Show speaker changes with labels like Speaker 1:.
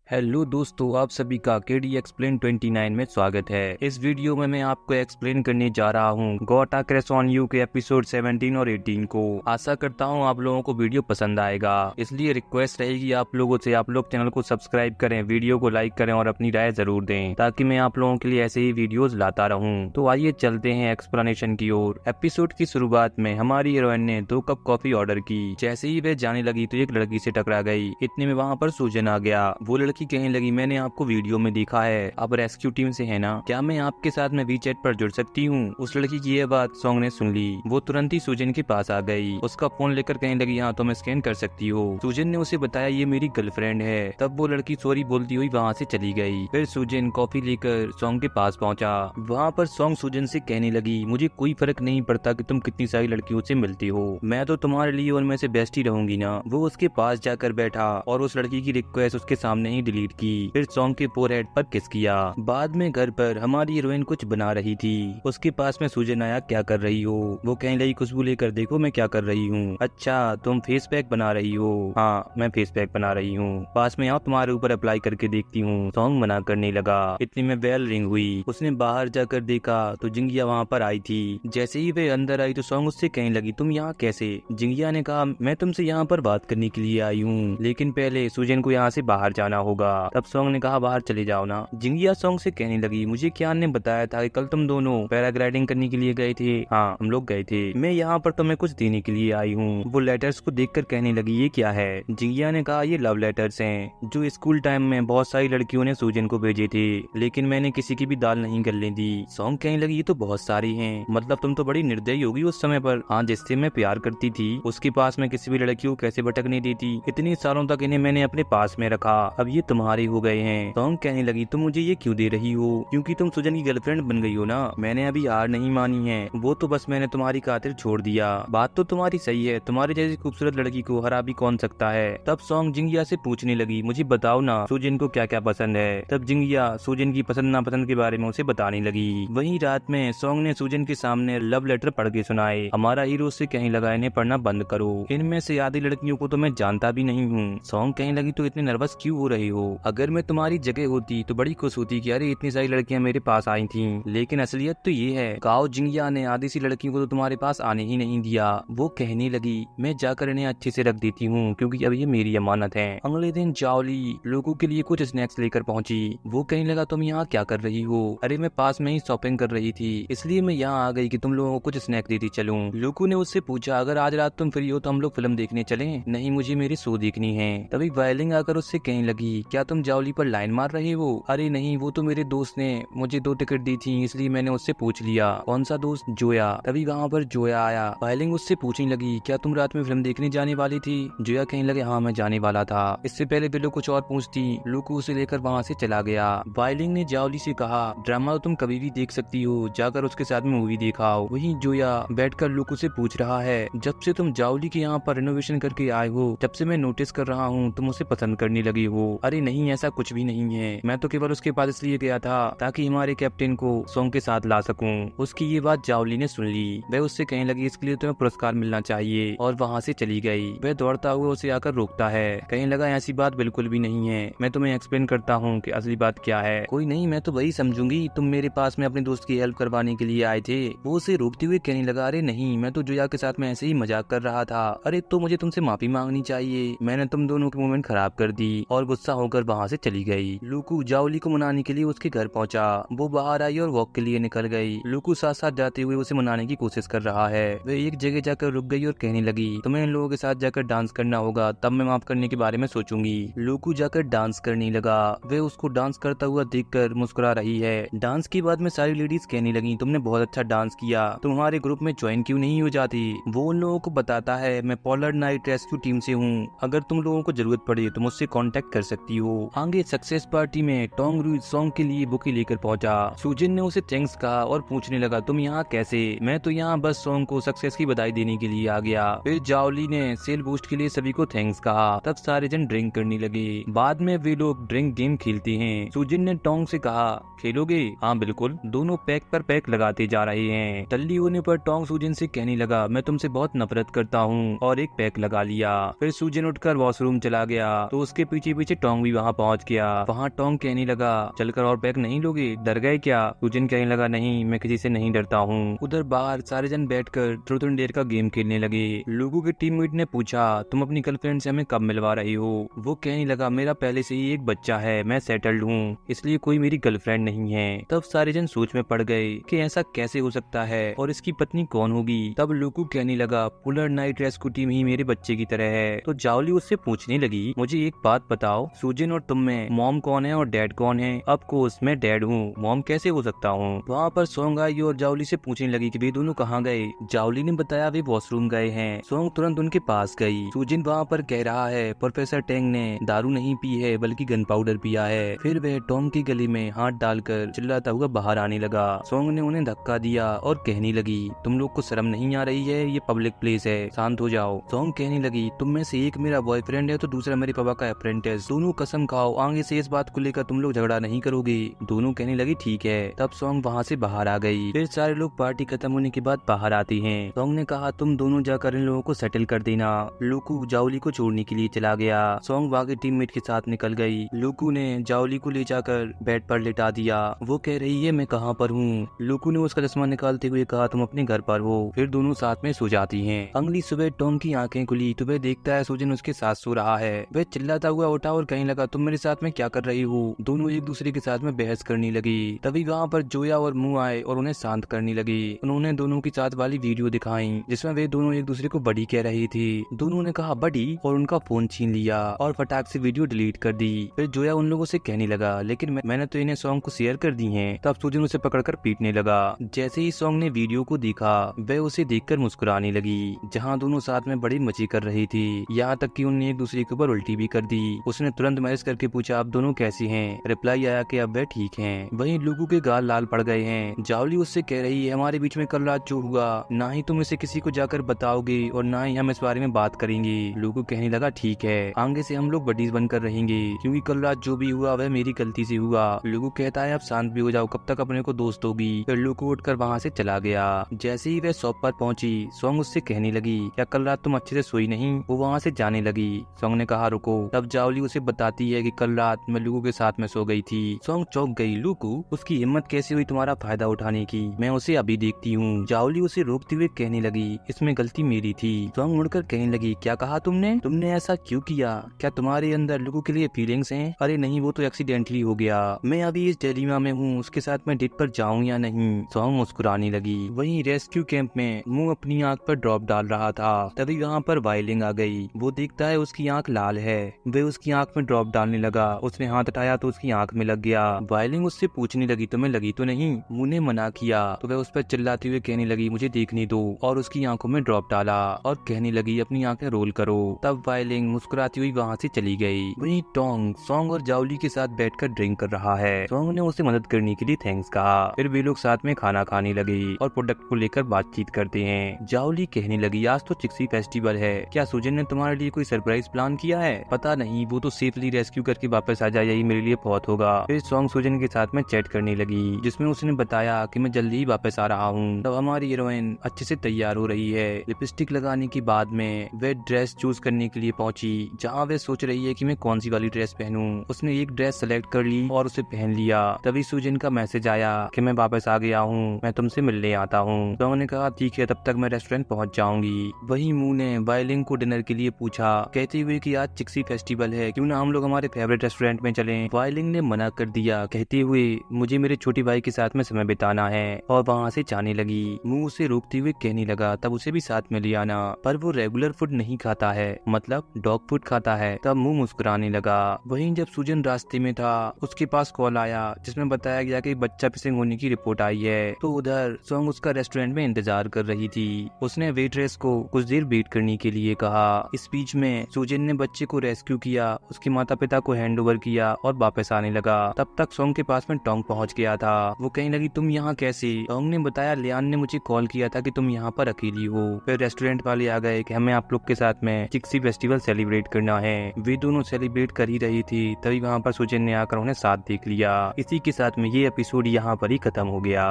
Speaker 1: Hello दोस्तों, आप सभी का केडी एक्सप्लेन 29 में स्वागत है। इस वीडियो में मैं आपको एक्सप्लेन करने जा रहा हूँ गोटा क्रैश ऑन यू के एपिसोड 17 और 18 को। आशा करता हूँ आप लोगों को वीडियो पसंद आएगा, इसलिए रिक्वेस्ट रहेगी आप लोगों से, आप लोग चैनल को सब्सक्राइब करें, वीडियो को लाइक करें और अपनी राय जरूर दें ताकि मैं आप लोगों के लिए ऐसे ही वीडियोज लाता रहूँ। तो आइए चलते हैं एक्सप्लेनेशन की ओर। एपिसोड की शुरुआत में हमारी हीरोइन ने 2 कप कॉफी ऑर्डर की। जैसे ही वह जाने लगी तो एक लड़की से टकरा गई। इतने में वहाँ पर सूजन आ गया। वो लड़की कहने लगी, मैंने आपको वीडियो में देखा है, आप रेस्क्यू टीम से है ना, क्या मैं आपके साथ में वीचैट पर जुड़ सकती हूँ। उस लड़की की यह बात सॉन्ग ने सुन ली। वो तुरंत ही सूजन के पास आ गई, उसका फोन लेकर कहने लगी, हाँ तुम स्कैन कर सकती हो। सूजन ने उसे बताया ये मेरी गर्लफ्रेंड है। तब वो लड़की सॉरी बोलती हुई वहाँ से चली गई। फिर सूजन कॉफी लेकर सॉन्ग के पास पहुँचा। वहाँ पर सॉन्ग सूजन से कहने लगी, मुझे कोई फर्क नहीं पड़ता कि तुम कितनी सारी लड़कियों से मिलती हो, मैं तो तुम्हारे लिए उनमें से बेस्ट ही रहूंगी ना। वो उसके पास जाकर बैठा और उस लड़की की रिक्वेस्ट उसके सामने ही डिलीट की। फिर सॉन्ग के फोरहेड पर किस किया। बाद में घर पर हमारी हीरोइन कुछ बना रही थी। उसके पास में सूजन आया, क्या कर रही हो। वो कहने लगी, खुशबू लेकर देखो मैं क्या कर रही हूँ। अच्छा तुम फेस पैक बना रही हो। हाँ मैं फेस पैक बना रही हूँ, पास में आओ तुम्हारे ऊपर अप्लाई करके देखती हूँ। सॉन्ग मना करने लगा। इतने में बेल रिंग हुई। उसने बाहर जाकर देखा तो जिंगिया वहाँ पर आई थी। जैसे ही वे अंदर आई तो सॉन्ग उससे कहने लगी, तुम यहाँ कैसे। जिंगिया ने कहा, मैं तुमसे यहाँ पर बात करने के लिए आई हूँ, लेकिन पहले सूजन को यहाँ से बाहर जाना होगा। तब सॉन्ग ने कहा, बाहर चले जाओ ना। जिंगिया सॉन्ग से कहने लगी, मुझे कियान ने बताया था कि कल तुम दोनों पैराग्लाइडिंग करने के लिए गए थे। हाँ हम लोग गए थे, मैं यहाँ पर तुम्हें कुछ देने के लिए आई हूँ। वो लेटर्स को देखकर कहने लगी, ये क्या है। जिंगिया ने कहा, ये लव लेटर्स हैं जो स्कूल टाइम में बहुत सारी लड़कियों ने सूजन को भेजे थे, लेकिन मैंने किसी की भी दाल नहीं गलने दी। सॉन्ग कहने लगी, ये तो बहुत सारी हैं, मतलब तुम तो बड़ी निर्दयी होगी उस समय पर। हाँ जिससे मैं प्यार करती थी उसके पास में किसी भी लड़की को कैसे भटकने देती। इतने सालों तक इन्हें मैंने अपने पास में रखा, अब ये तुम्हारे हो गए हैं। सॉन्ग कहने लगी, तुम मुझे ये क्यों दे रही हो, क्योंकि तुम सूजन की गर्लफ्रेंड बन गई हो ना। मैंने अभी हार नहीं मानी है, वो तो बस मैंने तुम्हारी खातिर छोड़ दिया। बात तो तुम्हारी सही है, तुम्हारी जैसी खूबसूरत लड़की को हरा भी कौन सकता है। तब सॉन्ग जिंगिया से पूछने लगी, मुझे बताओ ना सूजन को क्या क्या पसंद है। तब जिंगिया सूजन की पसंद नापसंद के बारे में उसे बताने लगी। वहीं रात में सॉन्ग ने सूजन के सामने लव लेटर पढ़ के सुनाए। हमारा हीरो से कहने लगा, इन्हें पढ़ना बंद करो, इनमें से आधी लड़कियों को तो मैं जानता भी नहीं हूँ। सॉन्ग कहने लगी, तो इतने नर्वस क्यों हो रही हो, अगर मैं तुम्हारी जगह होती तो बड़ी खुश होती कि अरे इतनी सारी लड़कियां मेरे पास आई थीं, लेकिन असलियत तो ये है, काओ जिंगिया ने आधी सी लड़कियों को तो तुम्हारे पास आने ही नहीं दिया। वो कहने लगी, मैं जाकर इन्हें अच्छे से रख देती हूँ क्योंकि अब ये मेरी अमानत है। अगले दिन जाओली लोगों के लिए कुछ स्नैक्स लेकर पहुंची। वो कहने लगा, तुम यहाँ क्या कर रही हो। अरे मैं पास में ही शॉपिंग कर रही थी, इसलिए मैं यहाँ आ गई कि तुम लोगों को कुछ स्नैक देती चलूं। लोकू ने उससे पूछा, अगर आज रात तुम फ्री हो तो हम लोग फिल्म देखने चलें। नहीं मुझे मेरी शो देखनी है। तभी वायलिंग आकर उससे कहने लगी, क्या तुम जाओली पर लाइन मार रहे हो। अरे नहीं, वो तो मेरे दोस्त ने मुझे 2 टिकट दी थी, इसलिए मैंने उससे पूछ लिया। कौन सा दोस्त। जोया। तभी वहाँ पर जोया आया। वायलिंग उससे पूछने लगी, क्या तुम रात में फिल्म देखने जाने वाली थी। जोया कहने लगे, हाँ मैं जाने वाला था। इससे पहले बिल्लो कुछ और पूछती, लुकू उसे लेकर वहाँ से चला गया। वायलिंग ने जाओली से कहा, ड्रामा तो तुम कभी भी देख सकती हो, जाकर उसके साथ में मूवी दिखाओ। वहीं जोया बैठकर लुकू से पूछ रहा है, जब से तुम जाओली के यहाँ पर रिनोवेशन करके आए हो तब से मैं नोटिस कर रहा हूँ तुम उसे पसंद करने लगी हो। अरे नहीं ऐसा कुछ भी नहीं है, मैं तो केवल उसके पास इसलिए गया था ताकि हमारे कैप्टन को सॉन्ग के साथ ला सकूं। उसकी ये बात जाओली ने सुन ली। वह उससे कहने लगी, इसके लिए तुम्हें पुरस्कार मिलना चाहिए, और वहाँ से चली गई। वह दौड़ता हुआ उसे आकर रोकता है। कहने लगा, ऐसी बात बिल्कुल भी नहीं है, मैं तुम्हें एक्सप्लेन करता हूँ कि असली बात क्या है। कोई नहीं, मैं तो वही समझूंगी, तुम मेरे पास में अपने दोस्त की हेल्प करवाने के लिए आए थे। वो उसे रोकते हुए कहने लगा, अरे नहीं, मैं तो जोया के साथ में ऐसे ही मजाक कर रहा था। अरे तो मुझे तुमसे माफी मांगनी चाहिए, मैंने तुम दोनों के मोमेंट खराब कर दी। और गुस्सा होकर वहाँ से चली गई। लुकू जाओली को मनाने के लिए उसके घर पहुंचा। वो बाहर आई और वॉक के लिए निकल गई। लुकू साथ साथ जाते हुए उसे मनाने की कोशिश कर रहा है। वे एक जगह जाकर रुक गई और कहने लगी, तुम्हें इन लोगों के साथ जाकर डांस करना होगा, तब मैं माफ करने के बारे में सोचूंगी। लुकू जाकर डांस करने लगा। वे उसको डांस करता हुआ देखकर मुस्कुरा रही है। डांस के बाद में सारी लेडीज कहने लगी, तुमने बहुत अच्छा डांस किया, तुम हमारे ग्रुप में ज्वाइन क्यों नहीं हो जाती। वो उन लोगों को बताता है, मैं पोलर नाइट रेस्क्यू टीम से हूँ, अगर तुम लोगों को जरूरत पड़े तो मुझसे कांटेक्ट कर सकती हो। आगे सक्सेस पार्टी में टोंग रूज सॉन्ग के लिए बुके लेकर पहुंचा। सूजन ने उसे थैंक्स कहा और पूछने लगा, तुम यहाँ कैसे। मैं तो यहाँ बस सॉन्ग को सक्सेस की बधाई देने के लिए आ गया। फिर जाओली ने सेल बूस्ट के लिए सभी को थैंक्स कहा। तब सारे जन ड्रिंक करने लगे। बाद में वे लोग ड्रिंक गेम खेलते हैं। सूजन ने टोंग से कहा, खेलोगे। हाँ बिल्कुल। दोनों पैक पर पैक लगाते जा रहे हैं। टल्ली होने पर टोंग सूजन से कहने लगा, मैं तुमसे बहुत नफरत करता हूँ, और एक पैक लगा लिया। फिर सूजन उठकर वॉशरूम चला गया तो उसके पीछे पीछे टोंग टोंग भी वहाँ पहुँच गया। वहाँ टोंग कहने लगा चलकर और बैग नहीं लोगे, डर गए क्या? सुजिन कहने लगा नहीं, मैं किसी से नहीं डरता हूँ। उधर बाहर सारे जन बैठकर ट्रूथ एंड डेयर का गेम खेलने लगे। लोगों के टीममेट ने पूछा तुम अपनी गर्लफ्रेंड से हमें कब मिलवा रही हो? वो कहने लगा मेरा पहले से ही एक बच्चा है, मैं सेटल्ड हूँ, इसलिए कोई मेरी गर्लफ्रेंड नहीं है। तब सारे जन सोच में पड़ गए कि ऐसा कैसे हो सकता है और इसकी पत्नी कौन होगी। तब लोकू कहने लगा पुलर नाइट रेस्क्यू टीम ही मेरे बच्चे की तरह है। तो जाओली उससे पूछने लगी मुझे एक बात बताओ, सुजिन और तुम में मॉम कौन है और डैड कौन है? ऑफ कोर्स मैं डैड हूँ, मॉम कैसे हो सकता हूँ? वहाँ पर सोंग आई और जाओली से पूछने लगी कि वे दोनों कहाँ गए। जाओली ने बताया वे वॉशरूम गए हैं। सोंग तुरंत उनके पास गई। सुजिन वहाँ पर कह रहा है प्रोफेसर टेंग ने दारू नहीं पी है बल्कि गन पाउडर पिया है। फिर वह टॉम की गली में हाथ डालकर चिल्लाता हुआ बाहर आने लगा। सोंग ने उन्हें धक्का दिया और कहने लगी तुम लोग को शर्म नहीं आ रही है? ये पब्लिक प्लेस है, शांत हो जाओ। सोंग कहने लगी तुम में से एक मेरा बॉयफ्रेंड है तो दूसरा मेरे पापा का अप्रेंटिस। दोनों कसम खाओ आगे से इस बात को लेकर तुम लोग झगड़ा नहीं करोगे। दोनों कहने लगी ठीक है। तब सोंग वहाँ से बाहर आ गई। फिर सारे लोग पार्टी खत्म होने के बाद बाहर आते हैं। सोंग ने कहा तुम दोनों जाकर इन लोगों को सेटल कर देना। लोकू जाओली को छोड़ने के लिए चला गया। सोंग बाकी टीममेट के साथ निकल गई। लोकू ने जाओली को ले जाकर बेड पर लिटा दिया। वो कह रही है मैं कहाँ पर हूँ। लोकू ने उसका चश्मा निकालते हुए कहा तुम अपने घर पर हो। फिर दोनों साथ में सो जाती हैं। अगली सुबह टॉम की आंखें खुली तो वह देखता है सुजिन उसके साथ सो रहा है। वह चिल्लाता हुआ उठा और कहने लगा तुम मेरे साथ में क्या कर रही हो? दोनों एक दूसरे के साथ में बहस करने लगी। तभी वहाँ पर जोया और मुंह आए और उन्हें शांत करने लगी। उन्होंने दोनों के साथ वाली वीडियो दिखाई जिसमें वे दोनों एक दूसरे को बड़ी कह रही थी। दोनों ने कहा बड़ी और उनका फोन छीन लिया और फटाक से वीडियो डिलीट कर दी। फिर जोया उन लोगों से कहने लगा लेकिन मैंने तो इन्हें सॉन्ग को शेयर कर दी है। तब सुजिन उसे पकड़कर पीटने लगा। जैसे ही सॉन्ग ने वीडियो को देखा वह उसे देखकर मुस्कुराने लगी। जहाँ दोनों साथ में बड़ी मची कर रही थी, यहाँ तक कि उन्हें एक दूसरे के ऊपर उल्टी भी कर दी। उसने तुरंत मैसेज करके पूछा आप दोनों कैसी हैं? रिप्लाई आया कि अब वह ठीक हैं। वहीं लोगों के गाल लाल पड़ गए हैं। जाओली उससे कह रही है हमारे बीच में कल रात जो हुआ ना ही तुम इसे किसी को जाकर बताओगे और ना ही हम इस बारे में बात करेंगे। लोगों कहने लगा ठीक है, आगे से हम लोग बडीज बनकर रहेंगे क्योंकि कल रात जो भी हुआ वह मेरी गलती से हुआ। लोगू कहता है अब शांत भी हो जाओ, कब तक अपने को दोस्त होगी। फिर लोगू उठकर वहाँ से चला गया। जैसे ही वह शॉप पर पहुंची सोंग उससे कहने लगी क्या कल रात तुम अच्छे से सोई नहीं? वो वहाँ से जाने लगी। सोंग ने कहा रुको। तब जाओली उसे बताती है कि कल रात मैं लोगू के साथ में सो गई थी। सोंग चौंक गई। लोगू उसकी हिम्मत कैसे हुई तुम्हारा फायदा उठाने की? मैं उसे अभी देखती हूँ। जाओली उसे रोकते हुए कहने लगी इसमें गलती मेरी थी। सोंग मुड़कर कहने लगी क्या कहा तुमने ऐसा क्यों किया? क्या तुम्हारे अंदर लोगों के लिए फीलिंग्स हैं? अरे नहीं, वो तो एक्सीडेंटली हो गया। मैं अभी इस डिलेमा में हूँ उसके साथ मैं डेट पर जाऊँ या नहीं। सोंग मुस्कुराने लगी। वहीं रेस्क्यू कैंप में मुंह अपनी आंख पर ड्रॉप डाल रहा था। तभी वहाँ पर वायलिंग आ गई। वो देखता है उसकी आंख लाल है। वे उसकी आंख में ड्रॉप डालने लगा। उसने हाथ उठाया तो उसकी आंख में लग गया। वायलिंग उससे पूछने लगी तुम्हें लगी तो नहीं? मुंह ने मना किया तो वह उस पर चिल्लाते हुए कहने लगी मुझे देखने दो और उसकी आंखों में ड्रॉप डाला और कहने लगी अपनी आंखें रोल करो। तब वायलिंग मुस्कुराती हुई वहाँ से चली गई। वहीं टोंग सोंग और जाओली के साथ बैठकर ड्रिंक कर रहा है। सोंग ने उसे मदद करने के लिए थैंक्स कहा। फिर वे लोग साथ में खाना खाने लगे और प्रोडक्ट को लेकर बातचीत करते हैं। जाओली कहने लगी आज तो चिक्सी फेस्टिवल है, क्या सुजिन ने तुम्हारे लिए कोई सरप्राइज प्लान किया है? पता नहीं, वो तो सेफली रेस्क्यू करके वापस आ जाए यही मेरे लिए बहुत होगा। फिर सोंग सुजिन के साथ में चैट करने लगी जिसमें उसने बताया कि मैं जल्दी ही वापस आ रहा हूँ। तब हमारी हीरोइन अच्छे से तैयार हो रही है। लिपस्टिक लगाने के बाद में वह ड्रेस चूज करने के लिए पहुंची जहाँ वह सोच रही है कि मैं कौन सी वाली ड्रेस पहनूं। उसने एक ड्रेस सेलेक्ट कर ली और उसे पहन लिया। तभी सुजिन का मैसेज आया कि मैं वापस आ गया हूँ, मैं तुमसे मिलने आता हूँ। सोंग ने कहा ठीक है, तब तक मैं रेस्टोरेंट पहुँच जाऊंगी। वही मुंह ने वायलिंग को डिनर के लिए पूछा कहते हुए कि आज चिक्सी फेस्टिवल है, क्यों ना हम लोग हमारे फेवरेट रेस्टोरेंट में चलें। वायलिंग ने मना कर दिया कहते हुए मुझे मेरे छोटे भाई के साथ में समय बिताना है और वहाँ से जाने लगी। मुंह उसे रोकते हुए कहने लगा तब उसे भी साथ में ले आना, पर वो रेगुलर फूड नहीं खाता है, मतलब डॉग फूड खाता है। तब मुंह मुस्कुराने लगा। वहीं जब सुजन रास्ते में था उसके पास कॉल आया जिसमें बताया गया कि बच्चा मिसिंग होने की रिपोर्ट आई है। तो उधर सोंग उसका रेस्टोरेंट में इंतजार कर रही थी। उसने वेट्रेस को कुछ देर वेट करने के लिए कहा। इस बीच में सुजन ने बच्चे को रेस्क्यू किया, उसके माता पिता को हैंड ओवर किया और वापस आने लगा। तब तक सोंग के पास में टोंग पहुंच गया था। वो कहने लगी तुम यहाँ कैसे? टोंग ने बताया लियान ने मुझे कॉल किया था कि तुम यहाँ पर अकेली हो। फिर रेस्टोरेंट वाले आ गए कि हमें आप लोग के साथ में चिक्सी फेस्टिवल सेलिब्रेट करना है। वे दोनों सेलिब्रेट कर ही रही थी तभी वहाँ पर सुजन ने आकर उन्हें साथ देख लिया। इसी के साथ में ये एपिसोड यहाँ पर ही खत्म हो गया।